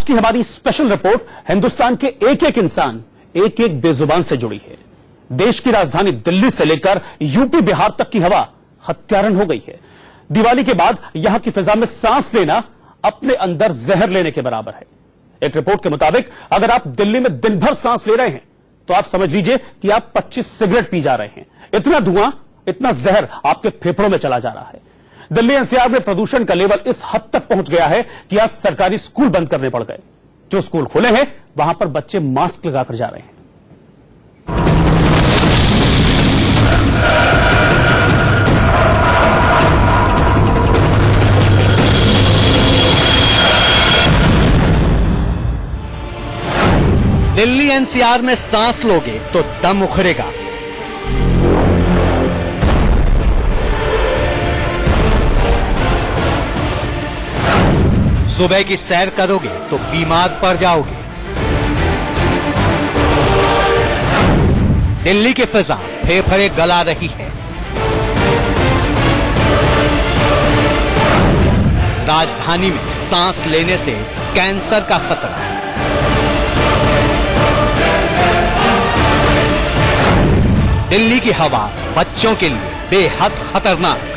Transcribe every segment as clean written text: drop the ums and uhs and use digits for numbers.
की हमारी special report Hindustan के एक एक इंसान, एक एक बेजुबान से जुड़ी है। देश की राजधानी दिल्ली से लेकर यूपी बिहार तक की हवा हत्यारन हो गई है। दिवाली के बाद यहां की फिजा में सांस लेना अपने अंदर जहर लेने के बराबर है। एक रिपोर्ट के मुताबिक अगर आप दिल्ली में दिन भर सांस ले रहे हैं तो आप समझ लीजिए कि आप 25 सिगरेट पी जा रहे हैं। इतना धुआं, इतना जहर आपके फेफड़ों में चला जा रहा है। दिल्ली एनसीआर में प्रदूषण का लेवल इस हद तक पहुंच गया है कि आज सरकारी स्कूल बंद करने पड़ गए। जो स्कूल खुले हैं वहां पर बच्चे मास्क लगाकर जा रहे हैं। दिल्ली एनसीआर में सांस लोगे तो दम उखड़ेगा। सुबह की सैर करोगे तो बीमार पड़ जाओगे। दिल्ली की फिजा फेफड़े गला रही है। राजधानी में सांस लेने से कैंसर का खतरा। दिल्ली की हवा बच्चों के लिए बेहद खतरनाक।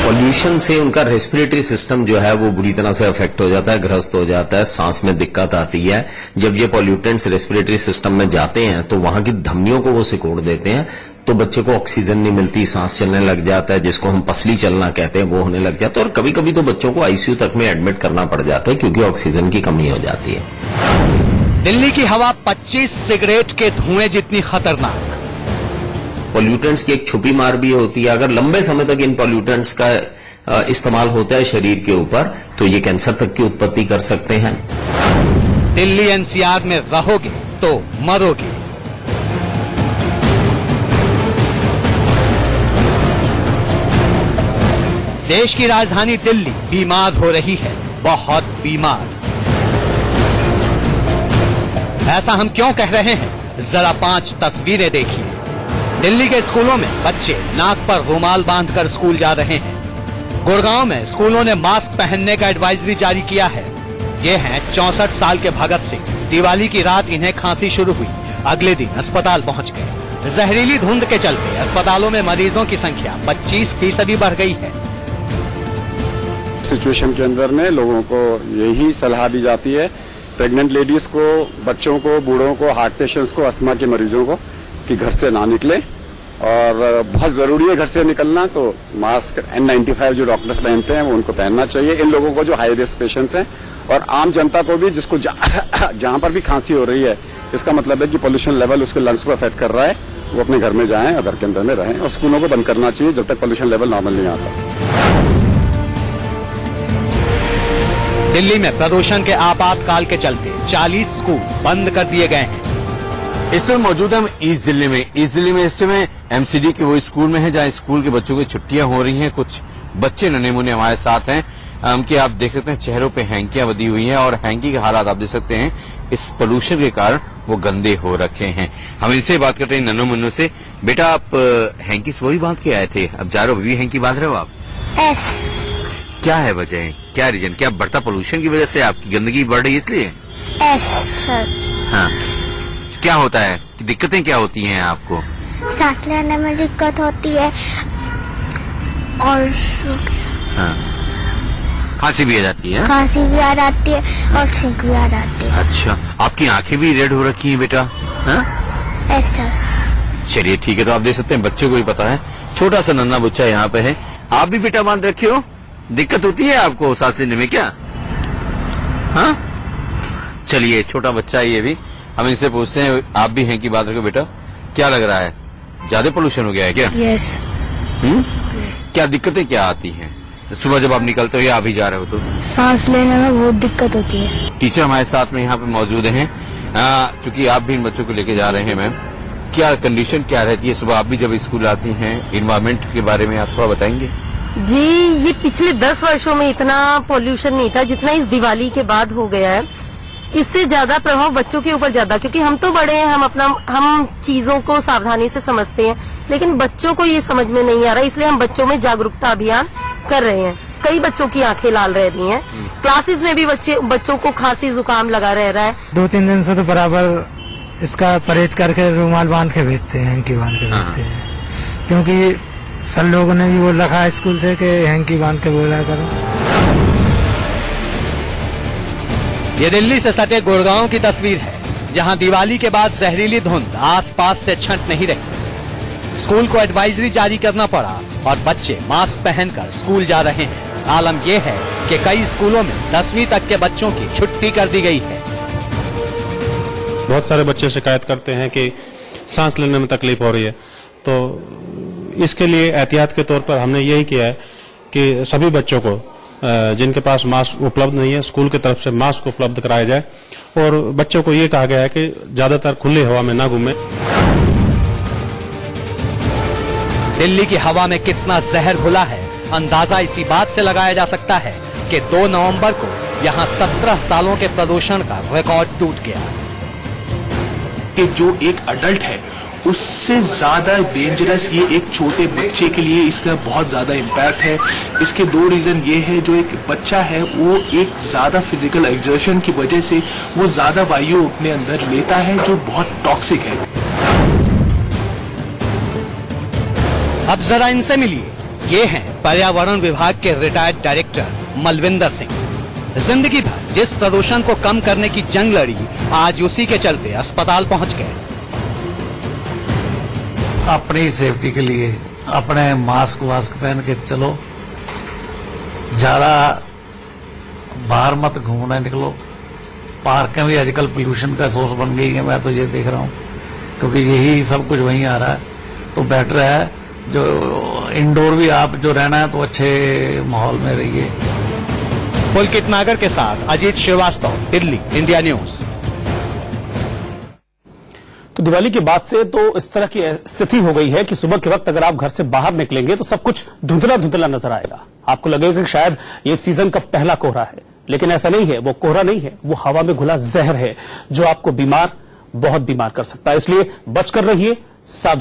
पॉल्यूशन से उनका रेस्पिरेटरी सिस्टम जो है वो बुरी तरह से अफेक्ट हो जाता है, ग्रस्त हो जाता है, सांस में दिक्कत आती है। जब ये पॉल्यूटेंट्स रेस्पिरेटरी सिस्टम में जाते हैं तो वहां की धमनियों को वो सिकोड़ देते हैं, तो बच्चे को ऑक्सीजन नहीं मिलती, सांस चलने लग जाता है, जिसको हम पसली चलना कहते हैं वो होने लग जाता है। और कभी कभी तो बच्चों को आईसीयू तक में एडमिट करना पड़ जाता है क्योंकि ऑक्सीजन की कमी हो जाती है। दिल्ली की हवा 25 सिगरेट के धुएं जितनी खतरनाक। पॉल्यूटेंट्स की एक छुपी मार भी होती है। अगर लंबे समय तक इन पॉल्यूटेंट्स का इस्तेमाल होता है शरीर के ऊपर तो ये कैंसर तक की उत्पत्ति कर सकते हैं। दिल्ली एनसीआर में रहोगे तो मरोगे। देश की राजधानी दिल्ली बीमार हो रही है, बहुत बीमार। ऐसा हम क्यों कह रहे हैं, जरा 5 तस्वीरें देखिए। दिल्ली के स्कूलों में बच्चे नाक पर रुमाल बांधकर स्कूल जा रहे हैं। गुड़गांव में स्कूलों ने मास्क पहनने का एडवाइजरी जारी किया है। ये हैं 64 साल के भगत सिंह। दिवाली की रात इन्हें खांसी शुरू हुई, अगले दिन अस्पताल पहुंच गए। जहरीली धुंध के चलते अस्पतालों में मरीजों की संख्या 25% बढ़ गई है। सिचुएशन के अंदर में लोगों को यही सलाह दी जाती है, प्रेग्नेंट लेडीज को, बच्चों को, बूढ़ों को, हार्ट पेशेंट्स को, अस्थमा के मरीजों को कि घर से ना निकले। और बहुत जरूरी है घर से निकलना तो मास्क N95 जो डॉक्टर्स पहनते हैं वो उनको पहनना चाहिए। इन लोगों को जो हाई रिस्क पेशेंट्स हैं और आम जनता को भी जिसको जहां पर भी खांसी हो रही है, इसका मतलब है कि पोल्यूशन लेवल उसके लंग्स को अफेक्ट कर रहा है, वो अपने घर में जाएं और घर के अंदर में रहें। और स्कूलों को बंद करना चाहिए जब तक पोल्यूशन लेवल नॉर्मल नहीं आता। दिल्ली में प्रदूषण के आपातकाल के चलते 40 स्कूल बंद कर दिए गए हैं। इस समय मौजूद हम ईस्ट दिल्ली में। ईस्ट दिल्ली में इस समय एमसीडी के वो स्कूल में है जहां स्कूल के बच्चों की छुट्टियां हो रही हैं। कुछ बच्चे नन्हे मुन्ने हमारे साथ हैं कि आप देख सकते हैं चेहरों पे हैंकियां बधी हुई हैं और हैंकी के हालात आप देख सकते हैं इस पोल्यूशन के कारण वो गंदे हो रखे हैं। हम इनसे बात करते हैं नन्हों मुन्नों से। बेटा आप हैंकी सुबह भी बांध के आए थे, अब जा रहे हो भी हैंकी बांध रहे हो आप? एस। क्या है वजह, क्या रीजन, क्या बढ़ता पोल्यूशन की वजह से आपकी गंदगी बढ़ रही है इसलिए? S sir. हाँ, क्या होता है, दिक्कतें क्या होती हैं आपको? सांस लेने में दिक्कत होती है और हाँ, खांसी भी आ जाती है? खांसी भी आ जाती है और छींक भी आ जाती है। अच्छा, आपकी आंखें भी रेड हो रखी हैं बेटा? हाँ? ऐसा। चलिए ठीक है, तो आप देख सकते हैं बच्चों को भी पता है। छोटा सा नन्हा बच्चा यहाँ पे है। आप भी बेटा बांध रखे हो? दिक्कत होती है आपको सांस लेने में क्या? हाँ, चलिए छोटा बच्चा है ये भी, हम इनसे पूछते हैं। आप भी हैं कि बात रखो बेटा, क्या लग रहा है, ज्यादा पोल्यूशन हो गया है क्या? यस। क्या दिक्कतें क्या आती हैं सुबह जब आप निकलते हो या अभी जा रहे हो तो? सांस लेने में बहुत दिक्कत होती है। टीचर हमारे साथ में यहाँ पे मौजूद हैं, क्योंकि आप भी इन बच्चों को लेके जा रहे हैं। मैम, क्या कंडीशन क्या रहती है सुबह आप भी जब स्कूल आती हैं? इन्वायरमेंट के बारे में आप थोड़ा बताएंगे? जी, ये पिछले 10 वर्षों में इतना पोल्यूशन नहीं था जितना इस दिवाली के बाद हो गया है। इससे ज्यादा प्रभाव बच्चों के ऊपर ज्यादा, क्योंकि हम तो बड़े हैं, हम चीजों को सावधानी से समझते हैं, लेकिन बच्चों को ये समझ में नहीं आ रहा, इसलिए हम बच्चों में जागरूकता अभियान कर रहे हैं कई बच्चों की आंखें लाल रह रही हैं। क्लासेस में भी बच्चों को खांसी जुकाम लगा रह रहा है। 2-3 दिन से तो बराबर इसका परहेज करके रुमाल बांध के भेजते हैं, हैंकी बांध के भेजते हैं, क्योंकि सर लोगों ने भी बोल रखा है स्कूल से कि हैंकी बांध के बोला करो। ये दिल्ली से सटे गुड़गांव की तस्वीर है, जहां दिवाली के बाद जहरीली धुंध आसपास से छंट नहीं रही। स्कूल को एडवाइजरी जारी करना पड़ा और बच्चे मास्क पहनकर स्कूल जा रहे हैं। आलम यह है कि कई स्कूलों में 10वीं तक के बच्चों की छुट्टी कर दी गई है। बहुत सारे बच्चे शिकायत करते हैं कि सांस लेने में तकलीफ हो रही है, तो इसके लिए एहतियात के तौर पर हमने यही किया है कि सभी बच्चों को जिनके पास मास्क उपलब्ध नहीं है, स्कूल की तरफ से मास्क उपलब्ध कराया जाए और बच्चों को ये कहा गया है कि ज्यादातर खुली हवा में ना घूमें। दिल्ली की हवा में कितना जहर घुला है, अंदाजा इसी बात से लगाया जा सकता है कि 2 नवंबर को यहां 17 सालों के प्रदूषण का रिकॉर्ड टूट गया। कि जो एक अडल्ट है उससे ज्यादा डेंजरस ये एक छोटे बच्चे के लिए इसका बहुत ज्यादा इम्पैक्ट है। इसके 2 रीजन ये है, जो एक बच्चा है वो एक ज्यादा फिजिकल एक्सर्शन की वजह से वो ज्यादा वायु अपने अंदर लेता है, जो बहुत टॉक्सिक है। अब जरा इनसे मिलिए, ये हैं पर्यावरण विभाग के रिटायर्ड डायरेक्टर मलविंदर सिंह। जिंदगी भर जिस प्रदूषण को कम करने की जंग लड़ी, आज उसी के चलते अस्पताल पहुंच गए। अपनी सेफ्टी के लिए अपने मास्क वास्क पहन के चलो, ज्यादा बाहर मत घूमने निकलो। पार्कें भी आजकल पोल्यूशन का सोर्स बन गई है, मैं तो ये देख रहा हूँ, क्योंकि यही सब कुछ वहीं आ रहा है। तो बेटर है जो इंडोर भी आप जो रहना है तो अच्छे माहौल में रहिए। पुलकित नागर के साथ अजीत श्रीवास्तव, दिल्ली, इंडिया न्यूज। तो दिवाली के बाद से तो इस तरह की स्थिति हो गई है कि सुबह के वक्त अगर आप घर से बाहर निकलेंगे तो सब कुछ धुंधला धुंधला नजर आएगा। आपको लगेगा कि शायद ये सीजन का पहला कोहरा है, लेकिन ऐसा नहीं है। वो कोहरा नहीं है, वो हवा में घुला जहर है जो आपको बहुत बीमार कर सकता है। इसलिए बचकर रहिए, सावधान